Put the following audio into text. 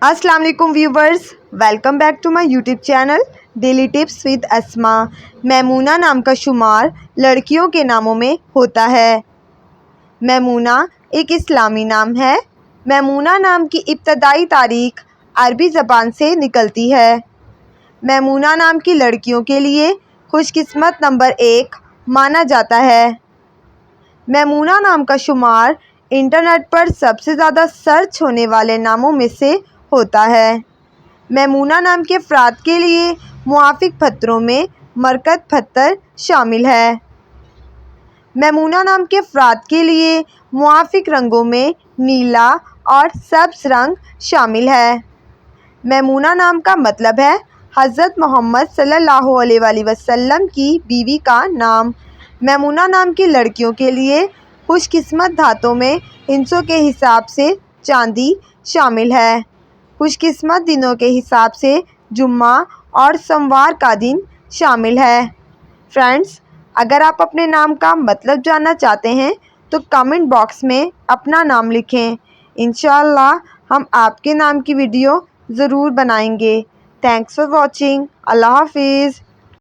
अस्सलाम वालेकुम viewers, welcome back to my YouTube channel daily tips with Asma. Maimuna नाम का शुमार लड़कियों के नामों में होता है। मैमूना एक इस्लामी नाम है। मैमूना नाम की इब्तदाई तारीख अरबी ज़बान से निकलती है। मैमूना नाम की लड़कियों के लिए खुशकिस्मत नंबर 1 माना जाता है। मैमूना नाम का शुमार इंटरनेट पर सबसे ज़्यादा सर्च होने वाले नामों में से होता है। मैमूना नाम के अफराद के लिए मुआफ़िक पत्थरों में मरकत पत्थर शामिल है। मैमूना नाम के अफराद के लिए मुआफ़िक रंगों में नीला और सब्ज़ रंग शामिल है। मैमूना नाम का मतलब है हज़रत मोहम्मद सल्लल्लाहु अलैहि वसल्लम की बीवी का नाम। मैमूना नाम की लड़कियों के लिए खुशकिस्मत धातों में हिस्सों के हिसाब से चांदी शामिल है। खुशकिस्मत दिनों के हिसाब से जुम्मा और सोमवार का दिन शामिल है। फ्रेंड्स, अगर आप अपने नाम का मतलब जानना चाहते हैं तो कमेंट बॉक्स में अपना नाम लिखें। इंशाअल्लाह हम आपके नाम की वीडियो ज़रूर बनाएंगे। Thanks for watching. अल्लाह हाफिज़।